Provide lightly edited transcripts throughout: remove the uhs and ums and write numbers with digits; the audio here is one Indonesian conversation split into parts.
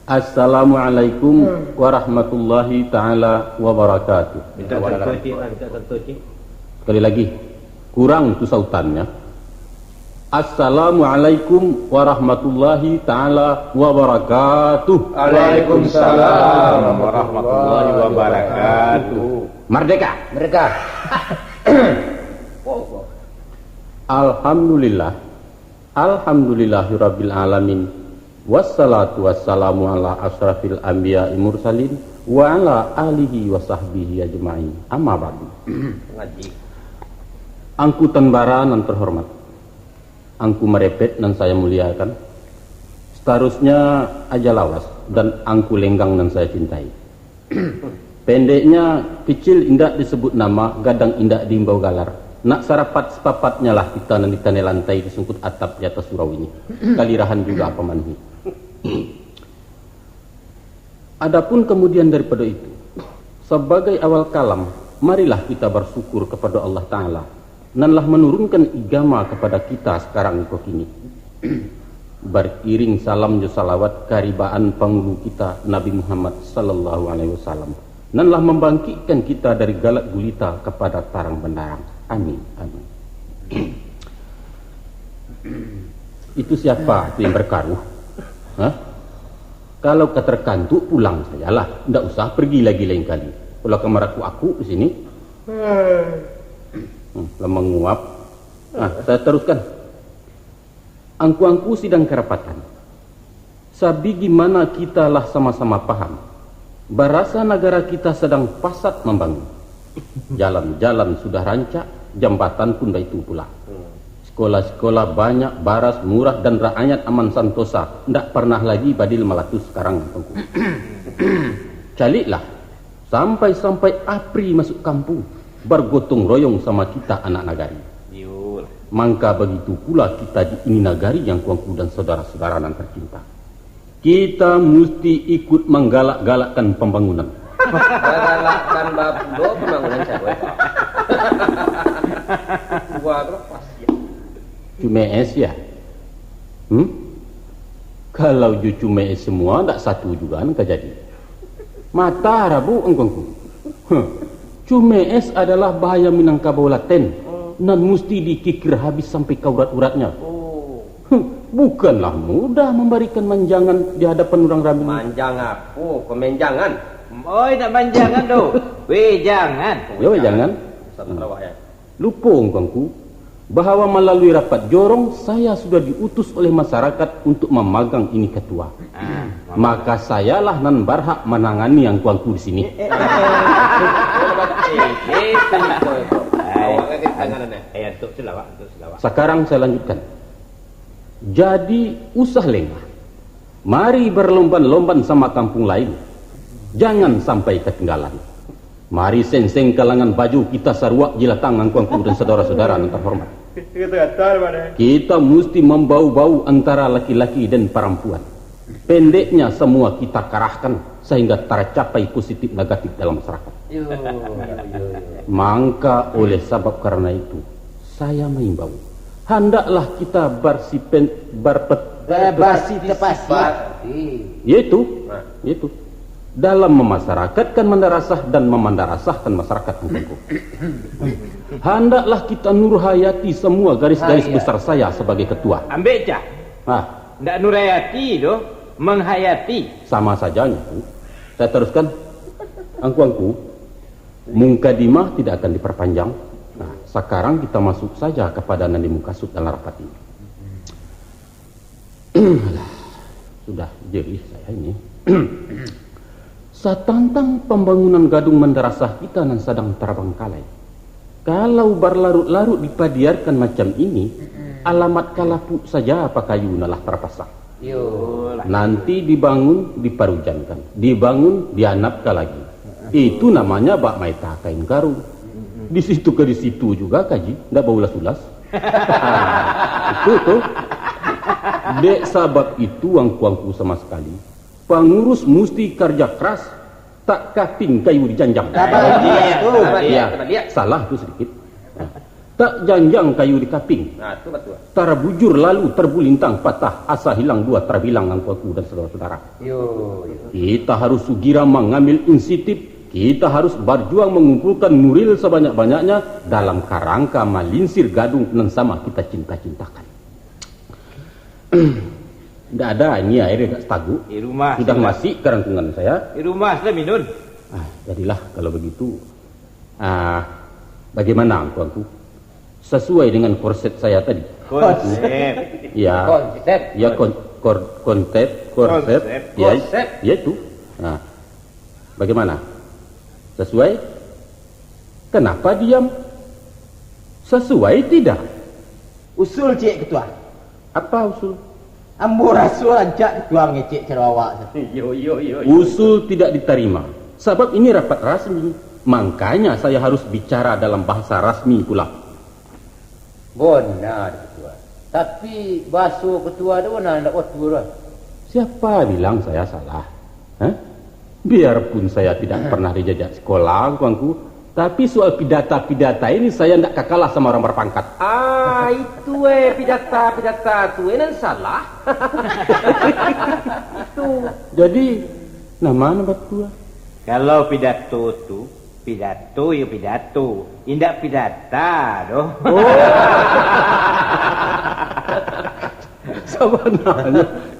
Assalamualaikum warahmatullahi ta'ala wabarakatuh. Sekali lagi, kurang tuh sautannya. Assalamualaikum warahmatullahi ta'ala wabarakatuh. Waalaikumsalam warahmatullahi wabarakatuh. Merdeka. Mereka. Alhamdulillah. Alhamdulillahirabbil alamin. Wassalatu wassalamu ala asrafil anbiya'i mursalin wa ala alihi wa sahbihi ajma'in. Amma ba'du. Angkutan bara nan terhormat, angku merepet nan saya muliakan, seterusnya aja lawas dan angku lenggang nan saya cintai. Pendeknya kecil indak disebut nama, gadang indak diimbau galar. Nak sarapat sepapatnya lah kita nan ditane lantai disungkut atap di atas surau ini. Kalirahan juga apa manhi. Adapun kemudian daripada itu, sebagai awal kalam, marilah kita bersyukur kepada Allah Ta'ala nanlah menurunkan igama kepada kita sekarang kok ini. Beriring salam jo salawat karibaan penghulu kita Nabi Muhammad sallallahu alaihi wasallam, nanlah membangkitkan kita dari galak gulita kepada tarang bendarang. Amin, amin. Itu siapa itu yang berkaruh? Hah? Kalau keterkantuk pulang sajalah, tidak usah pergi lagi lain kali. Kalau kamar aku di sini, menguap. Saya teruskan. Angku-angku sidang kerapatan. Sabi gimana kita lah sama-sama paham. Barasa negara kita sedang pasat membangun. Jalan-jalan sudah rancak, jambatan pun itu pula. Sekolah-sekolah banyak, baras, murah, dan rakyat aman santosa. Tidak pernah lagi badil melatus sekarang. Caliklah. Sampai-sampai APRI masuk kampung. Bergotong royong sama kita anak nagari. Mangka begitu pula kita di ini nagari yang kuangku dan saudara-saudara nan tercinta. Kita mesti ikut menggalak-galakkan pembangunan. Menggalakkan pembangunan siapa? Gua lepas ya. Cuma es ya. Kalau cuma es semua tak satu juga kan jadi. Mata rabu engkongku. Cuma es adalah bahaya Minangkabau laten. Nan mesti dikikir habis sampai ke urat-uratnya. Bukanlah mudah memberikan manjangan di hadapan orang ramai. Manjang aku, kemenjangan. Oi, tak manjangan doh. Weh, jangan. Ya, jangan. Lupa engkongku bahwa melalui rapat jorong saya sudah diutus oleh masyarakat untuk memegang ini ketua. Maka sayalah nan berhak menangani yang kuangku di sini. Sekarang saya lanjutkan. Jadi usah lengah. Mari berlomban-lomban sama kampung lain. Jangan sampai ketinggalan. Mari seng-seng kalangan baju kita sarwak jilatang angkuangku dan saudara-saudara yang terhormat. Kita mesti membau-bau antara laki-laki dan perempuan. Pendeknya semua kita kerahkan sehingga tercapai positif negatif dalam masyarakat. Maka oleh sebab karena itu saya mengimbau, hendaklah kita yaitu dalam memasyarakatkan mendarasah dan memandarasahkan masyarakat hukumku. Hendaklah kita nurhayati semua garis-garis besar saya sebagai ketua. Ambil cah. Ndak nurhayati doh, menghayati. Sama saja itu. Saya teruskan. Angku-angku, mungkadimah tidak akan diperpanjang. Nah, sekarang kita masuk saja kepada nandi mukasud dalam rapat ini. Sudah jerih saya ini. Satantang pembangunan gadung mendarasah kita nan sedang terbengkalai. Kalau berlarut-larut dipadiarkan macam ini, alamat kalapu saja apa kayu nalah terpasang. Nanti dibangun diparujankan, dibangun dianapkan lagi. Itu namanya bak maita kain karung. Di situ ke di situ juga kaji, ndak bau ulas-ulas. Itu tuh. Dek sabab itu angku-angku sama sekali. Pengurus mesti kerja keras, tak kaping kayu dijanjang. Salah itu sedikit. Tak janjang kayu di kaping. Nah, itu betul. Tara bujur lalu terbulintang patah, asa hilang dua terbilang angkuaku dan saudara-saudara. Yo. Kita harus sugira mengambil inisiatif. Kita harus berjuang mengumpulkan nuril sebanyak-banyaknya dalam kerangka melinsir gadung yang sama kita cinta-cintakan. Tidak ada ini air dekat stagu. Di rumah. Sudah masih kerangkungan saya. Di rumah sudah minun. Jadilah kalau begitu. Bagaimana angkuanku? Sesuai dengan korset saya tadi. Konsep. Ya. Konsep. Ya korset. Konsep. Ya, Konsep. ya itu. Nah, bagaimana? Sesuai? Kenapa diam? Sesuai tidak? Usul Cik Ketua. Apa usul? Ambo rasul ajak Ketua ngecek Sarawak. Yo. Usul tidak diterima. Sebab ini rapat rasmi. Makanya saya harus bicara dalam bahasa rasmi pula. Benar ketua. Tapi basuh ketua itu benar tidak betul lah. Siapa bilang saya salah? Biarpun saya tidak pernah dijajak sekolah, kawanku, tapi soal pidata-pidata ini saya tidak kalah sama orang berpangkat. Itu pidata tu nan salah. Itu. Jadi, nama betul? Kalau pidato tu, pidato ya pidato. Indak pidata doh.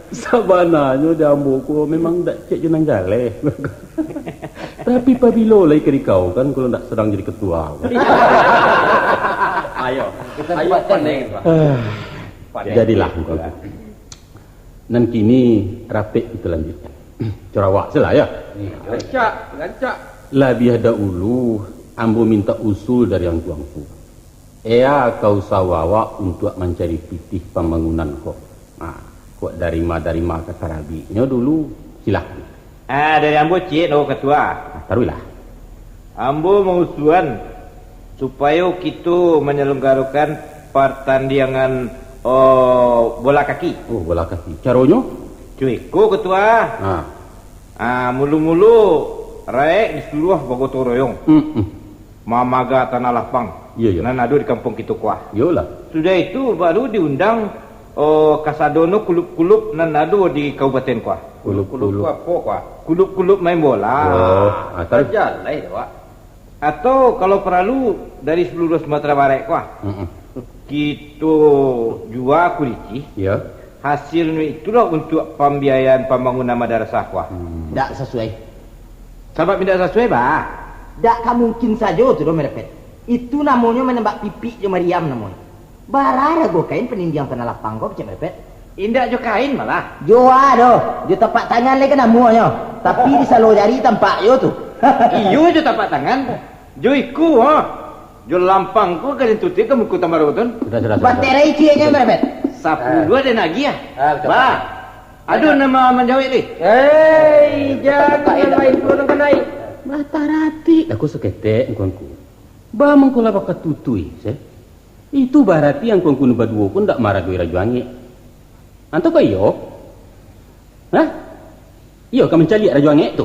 Sabananya jambuku memang tak cek jenang jale. Tapi pabilo lagi kerikau kan kalau tak sedang jadi ketua. Ayo, kita buat pandai. Jadilah engkau. Dan kini rapik kita lanjutkan. Sarawak salah ya. Gancak. Lebih dahulu ambo minta usul dari yang tuangku. Kau sawawa untuk mencari pitih pembangunan kok. Kok dari ma ke Karabinya dulu silahkan. Dari ambo Cik no ketua. Taruhlah. Ambo mengusulan supaya kita menyelenggarakan pertandingan bola kaki. Oh, bola kaki. Caranya? Cuiku ketua. Mulu-mulu raek di seluruh Bogoto Royong. Mamaga tanah lapang. Iya. Nan ada di kampung kita kuah. Yolah. Sudah itu baru diundang kasadono kulub-kulub nan ada di Kabupaten kuah. Kulub-kulub apa kuah? Kulub-kulub main bola. Jalan Pak. Atau kalau perlu dari seluruh Sumatera Barat kuah. Kita jual kuliti. Ya. Hasilnya itulah untuk pembiayaan pembangunan madrasah kuah. Tak sesuai. Sebab tidak sesuai bah. Tak mungkin saja tu doh merepet. Itu namanya menembak pipi je Mariam namanya. Barara go kain penindiang tanah lapang kau Cik merepet. Indak jo kain malah. Jo adoh, jo tapak tangan lagi namanya. Tapi di salo jari tampak yo tu. Iyo jo tapak tangan. Jo iku jo lampang ko kadin tuti kamu ku tamar betul. Sudah. Baterai cienya merepet. Sapu dua dan lagi ya. Bah. Aduh nama menjawab ni. Jangan main turun ke naik. Mata rati. Aku seketek engkauku. Ba mengkola bakat tutui, itu berarti yang kau kuno berdua pun tak marah gue rajuangi. Anto kau iyo? Iyo kau mencari rajuangi tu.